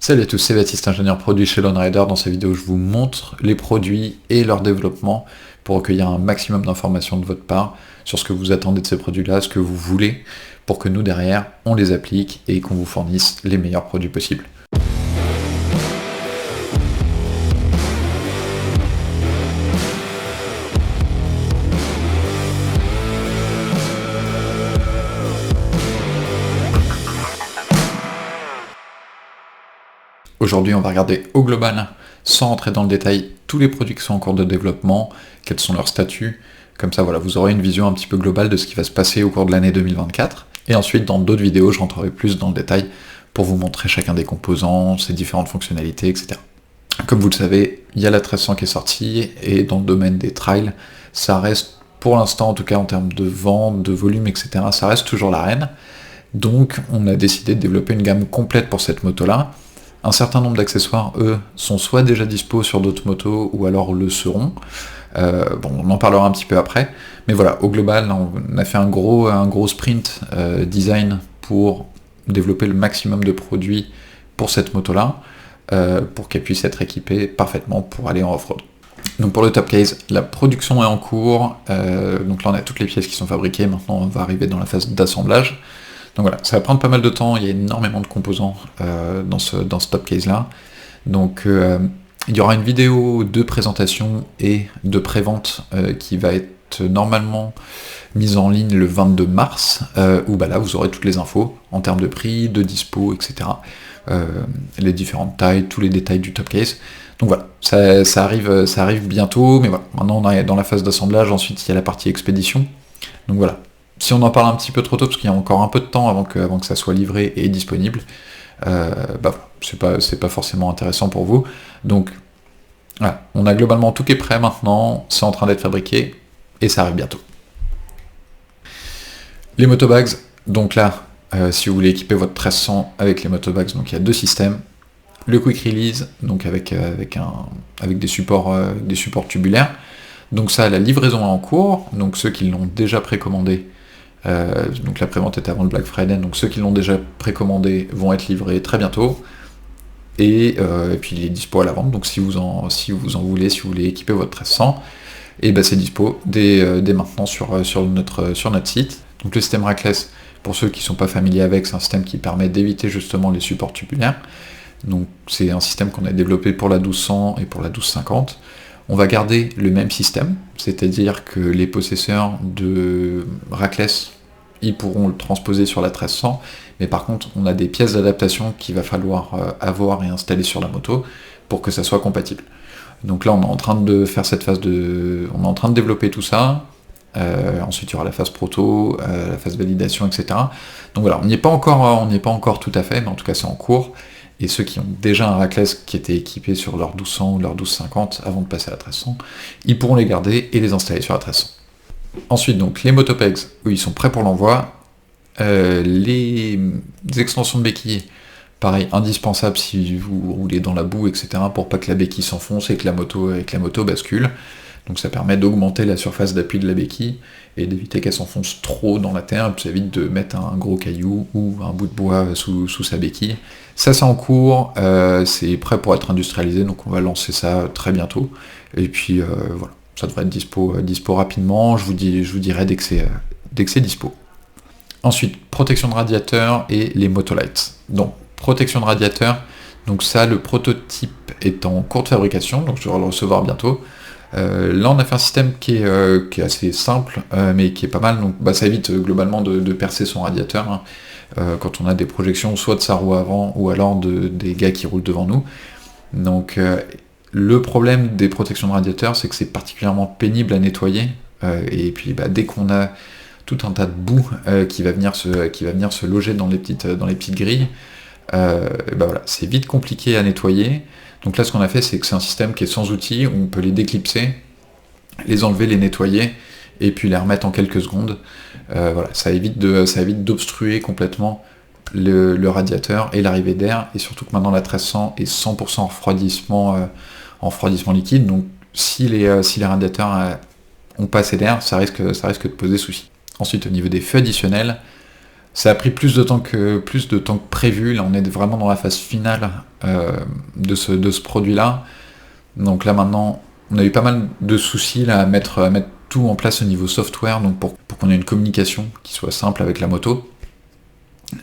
Salut à tous, c'est Baptiste, ingénieur produit chez Lone Rider. Dans cette vidéo, je vous montre les produits et leur développement pour recueillir un maximum d'informations de votre part sur ce que vous attendez de ces produits-là, ce que vous voulez, pour que nous, derrière, on les applique et qu'on vous fournisse les meilleurs produits possibles. Aujourd'hui, on va regarder au global, sans rentrer dans le détail, tous les produits qui sont en cours de développement, quels sont leurs statuts. Comme ça, voilà, vous aurez une vision un petit peu globale de ce qui va se passer au cours de l'année 2024. Et ensuite, dans d'autres vidéos, je rentrerai plus dans le détail pour vous montrer chacun des composants, ses différentes fonctionnalités, etc. Comme vous le savez, il y a la 1300 qui est sortie, et dans le domaine des trails, ça reste, pour l'instant, en tout cas en termes de vente, de volume, etc., ça reste toujours la reine. Donc, on a décidé de développer une gamme complète pour cette moto-là. Un certain nombre d'accessoires, eux, sont soit déjà dispo sur d'autres motos, ou alors le seront. On en parlera un petit peu après. Mais voilà, au global, on a fait un gros sprint design pour développer le maximum de produits pour cette moto-là, pour qu'elle puisse être équipée parfaitement pour aller en off-road. Donc pour le top case, la production est en cours. Donc là, on a toutes les pièces qui sont fabriquées. Maintenant, on va arriver dans la phase d'assemblage. Donc voilà, ça va prendre pas mal de temps, il y a énormément de composants dans ce top case là. Donc il y aura une vidéo de présentation et de pré-vente qui va être normalement mise en ligne le 22 mars, où là vous aurez toutes les infos en termes de prix, de dispo, etc. Les différentes tailles, tous les détails du top case. Donc voilà, ça arrive bientôt, mais voilà, maintenant on est dans la phase d'assemblage, ensuite il y a la partie expédition. Donc voilà. Si on en parle un petit peu trop tôt, parce qu'il y a encore un peu de temps avant que ça soit livré et disponible, c'est pas forcément intéressant pour vous. Donc, voilà, on a globalement tout qui est prêt maintenant, c'est en train d'être fabriqué, et ça arrive bientôt. Les motobags, donc là, si vous voulez équiper votre 1300 avec les motobags, donc il y a deux systèmes. Le quick release, donc avec des supports tubulaires. Donc ça, la livraison est en cours, donc ceux qui l'ont déjà précommandé, donc la prévente était avant le Black Friday, donc ceux qui l'ont déjà précommandé vont être livrés très bientôt, et puis il est dispo à la vente, donc si vous en voulez, si vous voulez équiper votre 1300, et c'est dispo dès maintenant sur notre site. Donc le système rackless, pour ceux qui ne sont pas familiers avec, c'est un système qui permet d'éviter justement les supports tubulaires. Donc c'est un système qu'on a développé pour la 1200 et pour la 1250. On va garder le même système, c'est-à-dire que les possesseurs de rackless, ils pourront le transposer sur la 1300, mais par contre, on a des pièces d'adaptation qu'il va falloir avoir et installer sur la moto pour que ça soit compatible. Donc là, on est en train de faire cette phase on est en train de développer tout ça. Ensuite, il y aura la phase proto, la phase validation, etc. Donc voilà, on n'y est pas encore tout à fait, mais en tout cas, c'est en cours. Et ceux qui ont déjà un rackless qui était équipé sur leur 1200 ou leur 1250 avant de passer à la 1300, ils pourront les garder et les installer sur la 1300. Ensuite, donc, les motopegs, eux, ils sont prêts pour l'envoi. Les extensions de béquilles, pareil, indispensable si vous roulez dans la boue, etc., pour pas que la béquille s'enfonce et que la moto bascule. Donc ça permet d'augmenter la surface d'appui de la béquille et d'éviter qu'elle s'enfonce trop dans la terre, et puis ça évite de mettre un gros caillou ou un bout de bois sous sa béquille. Ça c'est en cours, c'est prêt pour être industrialisé, donc on va lancer ça très bientôt. Et puis voilà, ça devrait être dispo rapidement, je vous dirai dès que c'est dispo. Ensuite, protection de radiateur et les Motolights. Donc, protection de radiateur, donc ça, le prototype est en cours de fabrication, donc je vais le recevoir bientôt. Là, on a fait un système qui est assez simple, mais qui est pas mal, donc ça évite globalement de percer son radiateur, quand on a des projections soit de sa roue avant, ou alors des gars qui roulent devant nous. Donc, le problème des protections de radiateur, c'est que c'est particulièrement pénible à nettoyer, et puis dès qu'on a tout un tas de boue qui va venir se loger dans les petites grilles, voilà, c'est vite compliqué à nettoyer. Donc là, ce qu'on a fait, c'est que c'est un système qui est sans outils, où on peut les déclipser, les enlever, les nettoyer, et puis les remettre en quelques secondes. Voilà, ça évite d'obstruer complètement le radiateur et l'arrivée d'air, et surtout que maintenant la 1300 est 100% en refroidissement liquide, donc si les radiateurs ont pas assez d'air, ça risque de poser souci. Ensuite, au niveau des feux additionnels, Ça a pris plus de temps que prévu. Là, on est vraiment dans la phase finale de ce produit-là. Donc là, maintenant, on a eu pas mal de soucis là, à mettre tout en place au niveau software, donc pour qu'on ait une communication qui soit simple avec la moto.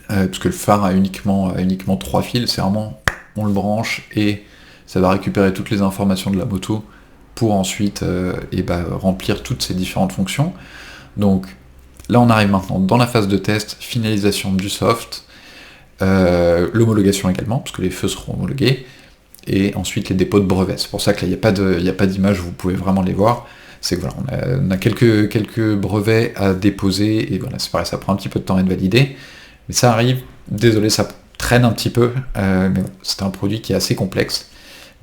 Parce que le phare a uniquement 3 fils, c'est vraiment, on le branche et ça va récupérer toutes les informations de la moto pour ensuite remplir toutes ces différentes fonctions. Donc là, on arrive maintenant dans la phase de test, finalisation du soft, l'homologation également, parce que les feux seront homologués, et ensuite les dépôts de brevets. C'est pour ça que là, il n'y a pas d'image, vous pouvez vraiment les voir. C'est que voilà, on a quelques brevets à déposer, et voilà, c'est pareil, ça prend un petit peu de temps à être validé, mais ça arrive. Désolé, ça traîne un petit peu, mais bon, c'est un produit qui est assez complexe,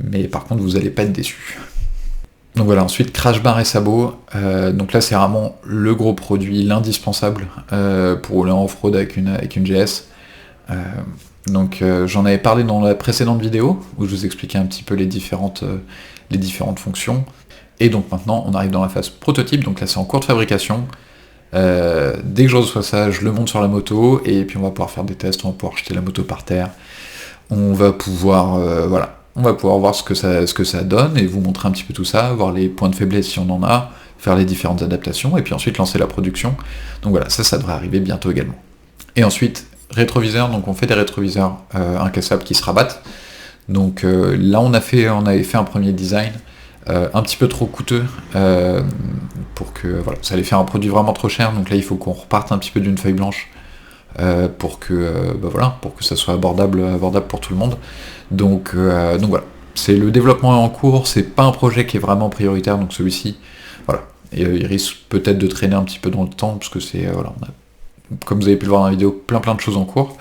mais par contre, vous n'allez pas être déçus. Donc voilà, ensuite crash bar et sabot. Donc là c'est vraiment le gros produit, l'indispensable pour rouler en off-road avec une GS. Donc j'en avais parlé dans la précédente vidéo où je vous expliquais un petit peu les différentes fonctions. Et donc maintenant on arrive dans la phase prototype, donc là c'est en cours de fabrication. Dès que je reçois ça, je le monte sur la moto et puis on va pouvoir faire des tests, on va pouvoir jeter la moto par terre. On va pouvoir voir ce que ça donne et vous montrer un petit peu tout ça, voir les points de faiblesse si on en a, faire les différentes adaptations et puis ensuite lancer la production. Donc voilà, ça devrait arriver bientôt également. Et ensuite, rétroviseur, donc on fait des rétroviseurs incassables qui se rabattent. Donc là on avait fait un premier design un petit peu trop coûteux pour que voilà, ça allait faire un produit vraiment trop cher. Donc là il faut qu'on reparte un petit peu d'une feuille blanche pour que ça soit abordable pour tout le monde. Donc voilà, c'est le développement est en cours, c'est pas un projet qui est vraiment prioritaire, donc celui-ci, voilà, et, il risque peut-être de traîner un petit peu dans le temps, parce que c'est, voilà, on a, comme vous avez pu le voir dans la vidéo, plein de choses en cours.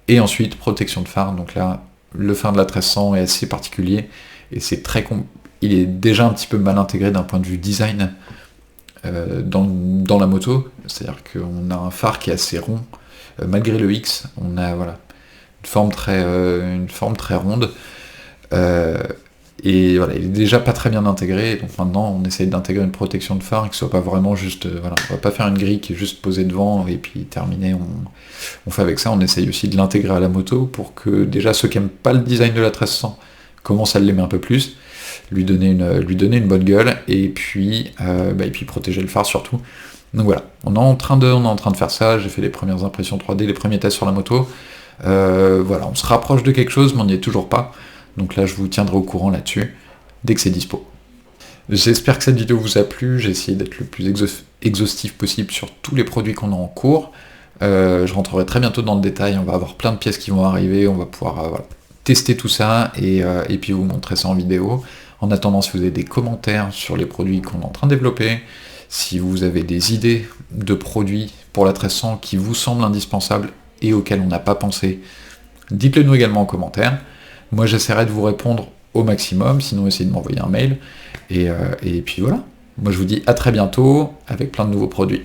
Et ensuite, protection de phare, donc là, le phare de la 1300 est assez particulier, et c'est il est déjà un petit peu mal intégré d'un point de vue design dans la moto, c'est-à-dire qu'on a un phare qui est assez rond, malgré le X, on a voilà, une forme très ronde, et voilà, il est déjà pas très bien intégré, donc maintenant on essaye d'intégrer une protection de phare qui soit pas vraiment juste, voilà, on va pas faire une grille qui est juste posée devant et puis terminé, on fait avec ça, on essaye aussi de l'intégrer à la moto pour que déjà ceux qui aiment pas le design de la 1300 commencent à l'aimer un peu plus, lui donner une bonne gueule, et puis protéger le phare surtout. Donc voilà, on est en train de faire ça, j'ai fait les premières impressions 3D, les premiers tests sur la moto. Voilà, on se rapproche de quelque chose, mais on n'y est toujours pas. Donc là, je vous tiendrai au courant là-dessus, dès que c'est dispo. J'espère que cette vidéo vous a plu, j'ai essayé d'être le plus exhaustif possible sur tous les produits qu'on a en cours. Je rentrerai très bientôt dans le détail, on va avoir plein de pièces qui vont arriver, on va pouvoir tester tout ça, et puis vous montrer ça en vidéo. En attendant, si vous avez des commentaires sur les produits qu'on est en train de développer, si vous avez des idées de produits pour la 1300 qui vous semblent indispensables et auxquels on n'a pas pensé, dites-le nous également en commentaire. Moi j'essaierai de vous répondre au maximum, sinon essayez de m'envoyer un mail. Et puis voilà. Moi je vous dis à très bientôt avec plein de nouveaux produits.